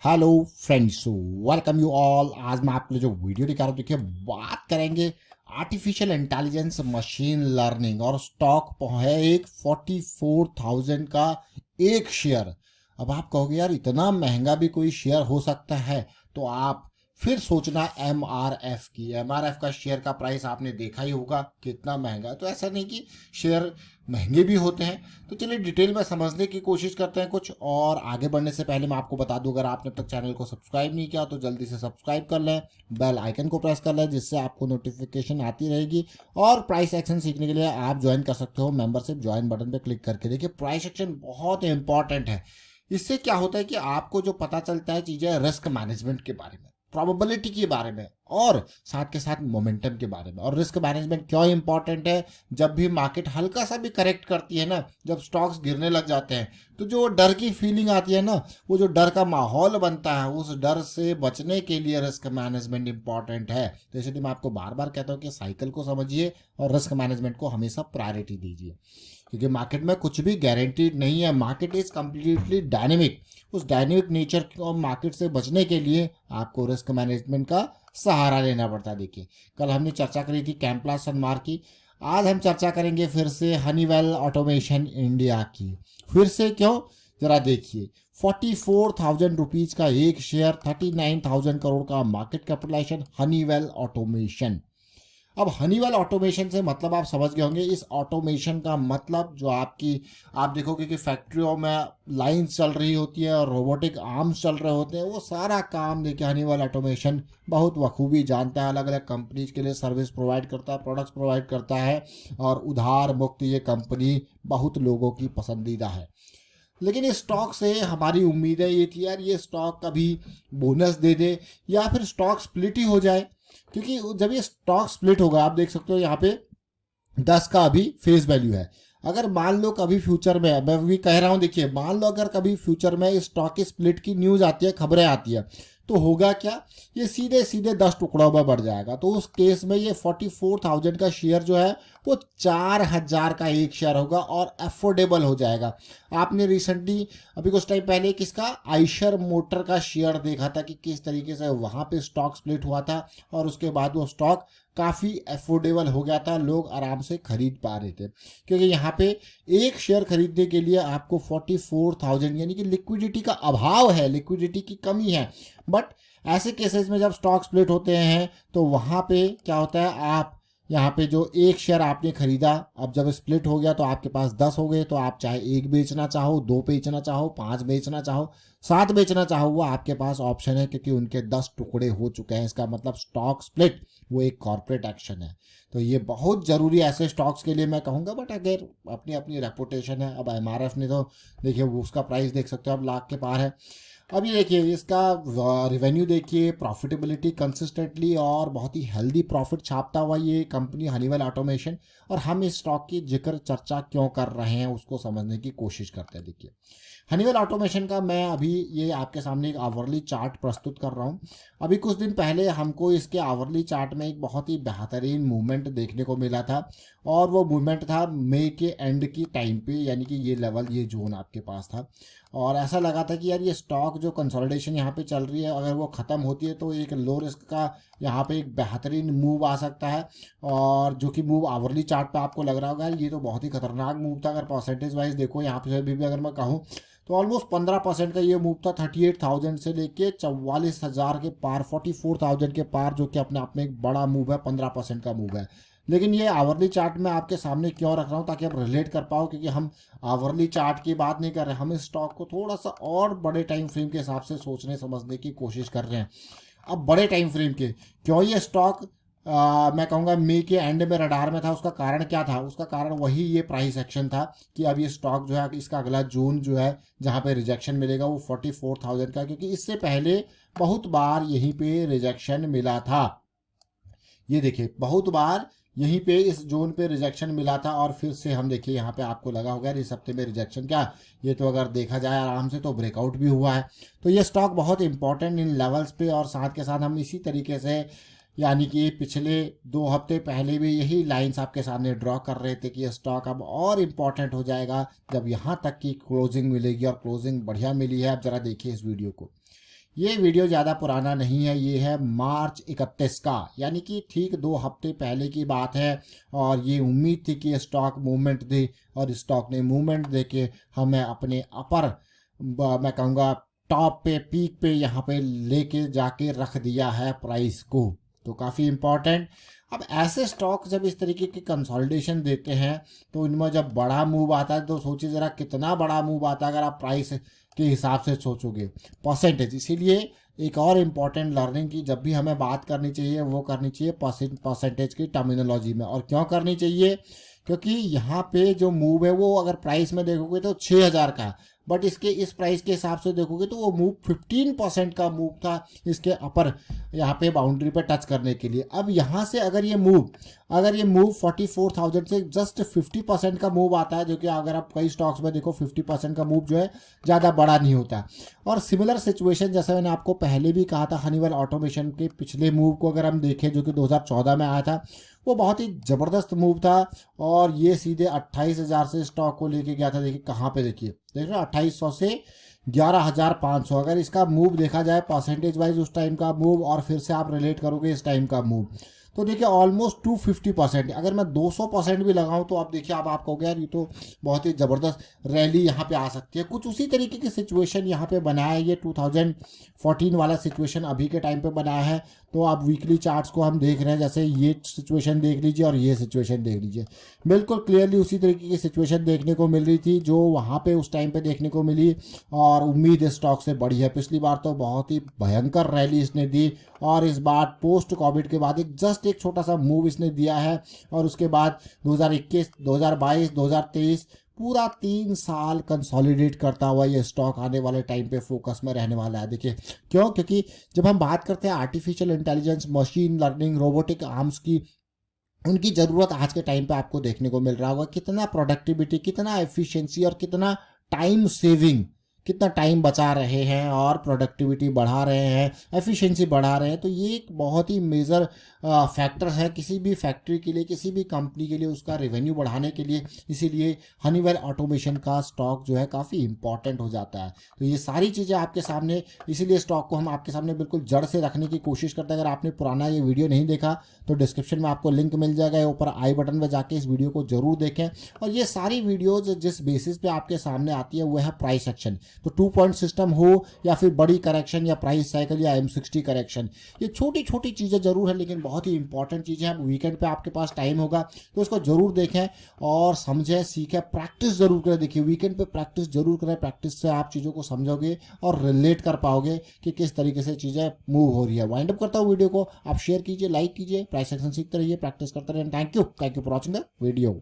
Hello friends, welcome you all. आज मैं आपके लिए जो वीडियो दिखा रहा हूँ, देखिए बात करेंगे आर्टिफिशियल इंटेलिजेंस, मशीन लर्निंग और स्टॉक है एक 44,000 का एक शेयर। अब आप कहोगे यार इतना महंगा भी कोई शेयर हो सकता है, तो आप फिर सोचना एमआरएफ की। एमआरएफ का शेयर का प्राइस आपने देखा ही होगा कितना महंगा है। तो ऐसा नहीं कि शेयर महंगे भी होते हैं। तो चलिए डिटेल में समझने की कोशिश करते हैं कुछ। और आगे बढ़ने से पहले मैं आपको बता दूं, अगर आपने अब तक चैनल को सब्सक्राइब नहीं किया तो जल्दी से सब्सक्राइब कर लें, बेल आइकन को प्रेस कर लें, जिससे आपको नोटिफिकेशन आती रहेगी। और प्राइस एक्शन सीखने के लिए आप ज्वाइन कर सकते हो मेंबरशिप ज्वाइन बटन पर क्लिक करके। देखिए प्राइस एक्शन बहुत इंपॉर्टेंट है। इससे क्या होता है कि आपको जो पता चलता है चीज़ें रिस्क मैनेजमेंट के बारे में, प्रोबेबिलिटी के बारे में, और साथ के साथ मोमेंटम के बारे में। और रिस्क मैनेजमेंट क्यों इंपॉर्टेंट है? जब भी मार्केट हल्का सा भी करेक्ट करती है ना, जब स्टॉक्स गिरने लग जाते हैं, तो जो डर की फीलिंग आती है ना, वो जो डर का माहौल बनता है, उस डर से बचने के लिए रिस्क मैनेजमेंट इंपॉर्टेंट है। तो इसलिए मैं आपको बार बार कहता हूँ कि साइकिल को समझिए और रिस्क मैनेजमेंट को हमेशा प्रायोरिटी दीजिए, क्योंकि मार्केट में कुछ भी गारंटीड नहीं है। Market is completely dynamic. उस डायनेमिक नेचर और मार्केट से बचने के लिए आपको रिस्क मैनेजमेंट का सहारा लेना पड़ता है। देखिए कल हमने चर्चा करी थी कैम्प्ला सनमार की, आज हम चर्चा करेंगे फिर से हनीवेल ऑटोमेशन इंडिया की। फिर से क्यों, जरा देखिए 44,000 रुपीज का एक शेयर, 39,000 करोड़ का मार्केट कैपिटलाइजेशन, हनीवेल ऑटोमेशन। अब हनीवेल ऑटोमेशन से मतलब आप समझ गए होंगे। इस ऑटोमेशन का मतलब जो आप देखोगे कि फैक्ट्रियों में लाइंस चल रही होती है और रोबोटिक आर्म्स चल रहे होते हैं, वो सारा काम देखिए हनीवेल ऑटोमेशन बहुत बखूबी जानता है। अलग अलग कंपनीज के लिए सर्विस प्रोवाइड करता है, प्रोडक्ट्स प्रोवाइड करता है, और उधार मुक्त ये कंपनी बहुत लोगों की पसंदीदा है। लेकिन इस स्टॉक से हमारी उम्मीदें ये थी यार, ये स्टॉक कभी बोनस दे दे या फिर स्टॉक स्प्लिट ही हो जाए। क्योंकि जब ये स्टॉक स्प्लिट होगा, आप देख सकते हो यहाँ पे 10 का अभी फेस वैल्यू है। अगर मान लो कभी फ्यूचर में, मैं भी कह रहा हूँ, देखिए मान लो अगर कभी फ्यूचर में इस स्टॉक की स्प्लिट की न्यूज आती है, खबरें आती है, तो होगा क्या, ये सीधे सीधे 10 टुकड़ों में बढ़ जाएगा। तो उस केस में ये 44,000 का शेयर जो है वो 4,000 का एक शेयर होगा और अफोर्डेबल हो जाएगा। आपने रिसेंटली अभी कुछ टाइम पहले किसका, आइशर मोटर का शेयर देखा था कि किस तरीके से वहां पे स्टॉक स्प्लिट हुआ था, और उसके बाद वो स्टॉक काफ़ी अफोर्डेबल हो गया था, लोग आराम से खरीद पा रहे थे। क्योंकि यहाँ पे एक शेयर खरीदने के लिए आपको 44,000, यानी कि लिक्विडिटी का अभाव है, लिक्विडिटी की कमी है। बट ऐसे केसेस में जब स्टॉक स्प्लिट होते हैं तो वहाँ पे क्या होता है, आप यहाँ पे जो एक शेयर आपने खरीदा, अब जब स्प्लिट हो गया तो आपके पास 10 हो गए। तो आप चाहे एक बेचना चाहो, दो बेचना चाहो, 5 बेचना चाहो, 7 बेचना चाहो, वो आपके पास ऑप्शन है, क्योंकि उनके 10 टुकड़े हो चुके हैं। इसका मतलब स्टॉक स्प्लिट वो एक कॉर्पोरेट एक्शन है। तो ये बहुत ज़रूरी है ऐसे स्टॉक्स के लिए मैं कहूँगा। बट अगर अपनी अपनी रेपुटेशन है, अब एमआरएफ ने तो देखिए वो उसका प्राइस देख सकते हो अब लाख के पार है। अब ये देखिए इसका रिवेन्यू देखिए, प्रॉफिटेबिलिटी कंसिस्टेंटली और बहुत ही हेल्दी प्रॉफिट छापता हुआ ये कंपनी हनीवेल ऑटोमेशन। और हम इस स्टॉक की जिक्र चर्चा क्यों कर रहे हैं उसको समझने की कोशिश करते हैं। देखिए हनीवेल ऑटोमेशन का मैं अभी ये आपके सामने एक आवरली चार्ट प्रस्तुत कर रहा हूँ। अभी कुछ दिन पहले हमको इसके आवरली चार्ट में एक बहुत ही बेहतरीन मूवमेंट देखने को मिला था, और वो मूवमेंट था मई के एंड की टाइम पे, यानी कि ये लेवल, ये जोन आपके पास था। और ऐसा लगा था कि यार ये स्टॉक जो कंसोलिडेशन यहाँ पे चल रही है, अगर वो ख़त्म होती है तो एक लो रिस्क का यहाँ पे एक बेहतरीन मूव आ सकता है। और जो कि मूव आवरली चार्ट पे आपको लग रहा होगा यार ये तो बहुत ही खतरनाक मूव था। अगर परसेंटेज वाइज देखो यहाँ पे भी अगर मैं कहूँ तो ऑलमोस्ट 15% का ये मूव था, 38,000 से लेके 44,000 के पार, 44,000 के पार, जो कि अपने आप में एक बड़ा मूव है, 15% का मूव है। लेकिन ये आवरली चार्ट में आपके सामने क्यों रख रहा हूँ, ताकि आप रिलेट कर पाओ, क्योंकि हम आवरली चार्ट की बात नहीं कर रहे, हम इस स्टॉक को थोड़ा सा और बड़े टाइम फ्रेम के हिसाब से सोचने समझने की कोशिश कर रहे हैं। अब बड़े टाइम फ्रेम के क्यों ये स्टॉक, मैं कहूँगा मई के एंड में रडार में था, उसका कारण क्या था? उसका कारण वही ये प्राइस एक्शन था कि अब ये स्टॉक जो है इसका अगला जोन जो है जहाँ पे रिजेक्शन मिलेगा वो 44,000 का, क्योंकि इससे पहले बहुत बार यहीं पे रिजेक्शन मिला था। ये देखिए बहुत बार यहीं पे इस जोन पे रिजेक्शन मिला था, और फिर से हम देखिए यहाँ पे आपको लगा होगा इस हफ्ते में रिजेक्शन क्या, ये तो अगर देखा जाए आराम से तो ब्रेकआउट भी हुआ है। तो ये स्टॉक बहुत इंपॉर्टेंट इन लेवल्स पे, और साथ के साथ हम इसी तरीके से, यानी कि पिछले 2 हफ्ते पहले भी यही लाइंस आपके सामने ड्रॉ कर रहे थे कि ये स्टॉक अब और इम्पॉर्टेंट हो जाएगा जब यहाँ तक की क्लोजिंग मिलेगी, और क्लोजिंग बढ़िया मिली है। अब जरा देखिए इस वीडियो को, ये वीडियो ज़्यादा पुराना नहीं है, ये है मार्च 31 का, यानी कि ठीक 2 हफ्ते पहले की बात है। और ये उम्मीद थी कि स्टॉक मूवमेंट दे, और स्टॉक ने मूवमेंट दे के हमें अपने अपर, मैं कहूँगा टॉप पे, पीक पे यहाँ पे लेके जाके रख दिया है प्राइस को। तो काफ़ी इम्पॉर्टेंट। अब ऐसे स्टॉक जब इस तरीके की कंसोलिडेशन देते हैं तो इनमें जब बड़ा मूव आता है तो सोचिए ज़रा कितना बड़ा मूव आता है अगर आप प्राइस के हिसाब से सोचोगे, परसेंटेज। इसीलिए एक और इम्पॉर्टेंट लर्निंग की जब भी हमें बात करनी चाहिए वो करनी चाहिए परसेंटेज की टर्मिनोलॉजी में। और क्यों करनी चाहिए? क्योंकि यहाँ पे जो मूव है वो अगर प्राइस में देखोगे तो 6000 का, बट इसके इस प्राइस के हिसाब से देखोगे तो वो मूव 15% का मूव था इसके अपर यहाँ पे बाउंड्री पे टच करने के लिए। अब यहाँ से अगर ये मूव 44,000 से जस्ट 50% का मूव आता है, जो कि अगर आप कई स्टॉक्स में देखो 50% का मूव जो है ज़्यादा बड़ा नहीं होता। और सिमिलर सिचुएशन जैसे मैंने आपको पहले भी कहा था, हनीवेल ऑटोमेशन के पिछले मूव को अगर हम देखें जो कि 2014 में आया था, वो बहुत ही ज़बरदस्त मूव था। और ये सीधे 28,000 से स्टॉक को लेके गया था। देखिए कहाँ पे, देखिए देख रहे हो 2800 से 11,500। अगर इसका मूव देखा जाए परसेंटेज वाइज उस टाइम का मूव और फिर से आप रिलेट करोगे इस टाइम का मूव, तो देखिए ऑलमोस्ट 250%। अगर मैं 200% भी लगाऊं तो आप देखिए, अब आप कहोगे यार ये तो बहुत ही ज़बरदस्त रैली यहाँ पे आ सकती है। कुछ उसी तरीके की सिचुएशन यहाँ पे बनाया है। ये 2014 वाला सिचुएशन अभी के टाइम पे बनाया है। तो आप वीकली चार्ट्स को हम देख रहे हैं, जैसे ये सिचुएशन देख लीजिए और ये सिचुएशन देख लीजिए, बिल्कुल क्लियरली उसी तरीके की सिचुएशन देखने को मिल रही थी जो वहाँ पे उस टाइम पे देखने को मिली। और उम्मीद स्टॉक से बढ़ी है। पिछली बार तो बहुत ही भयंकर रैली इसने दी, और इस बार पोस्ट कोविड के बाद एक छोटा सा मूव इसने दिया है। और उसके बाद 2021, 2022, 2023 पूरा 3 साल कंसोलिडेट करता हुआ ये स्टॉक आने वाले टाइम पे फोकस में रहने वाला है। देखिए क्यों? क्योंकि जब हम बात करते हैं artificial intelligence, machine learning, robotic arms की, उनकी ज़रूरत आज के टाइम पे आपको देखने को मिल रहा होगा। कितना प्रोडक्टिविटी, कितना एफिशिएंसी और कितना टाइम सेविंग, कितना टाइम बचा रहे हैं और प्रोडक्टिविटी बढ़ा रहे हैं, एफिशिएंसी बढ़ा रहे हैं। तो ये एक बहुत ही मेजर फैक्टर है किसी भी फैक्ट्री के लिए, किसी भी कंपनी के लिए, उसका रेवेन्यू बढ़ाने के लिए। इसीलिए हनीवेल ऑटोमेशन का स्टॉक जो है काफ़ी इंपॉर्टेंट हो जाता है। तो ये सारी चीज़ें आपके सामने, इसीलिए स्टॉक को हम आपके सामने बिल्कुल जड़ से रखने की कोशिश करते हैं। अगर आपने पुराना ये वीडियो नहीं देखा तो डिस्क्रिप्शन में आपको लिंक मिल जाएगा, ऊपर आई बटन में जाके इस वीडियो को जरूर देखें। और ये सारी वीडियोज जिस बेसिस पे आपके सामने आती है वो है प्राइस एक्शन। तो 2 पॉइंट सिस्टम हो या फिर बड़ी करेक्शन या प्राइस साइकिल या M60 करेक्शन, ये छोटी छोटी चीज़ें जरूर है लेकिन बहुत ही इंपॉर्टेंट चीज़ें हैं। वीकेंड पे आपके पास टाइम होगा तो इसको जरूर देखें और समझें, सीखें, प्रैक्टिस जरूर करें। देखिए वीकेंड पे प्रैक्टिस जरूर करें। प्रैक्टिस से आप चीज़ों को समझोगे और रिलेट कर पाओगे कि किस तरीके से चीज़ें मूव हो रही है। वाइंड अप करता हूँ वीडियो को, आप शेयर कीजिए, लाइक कीजिए, प्राइस एक्शन सीखते रहिए, प्रैक्टिस करते रहिए। Thank you for watching the video.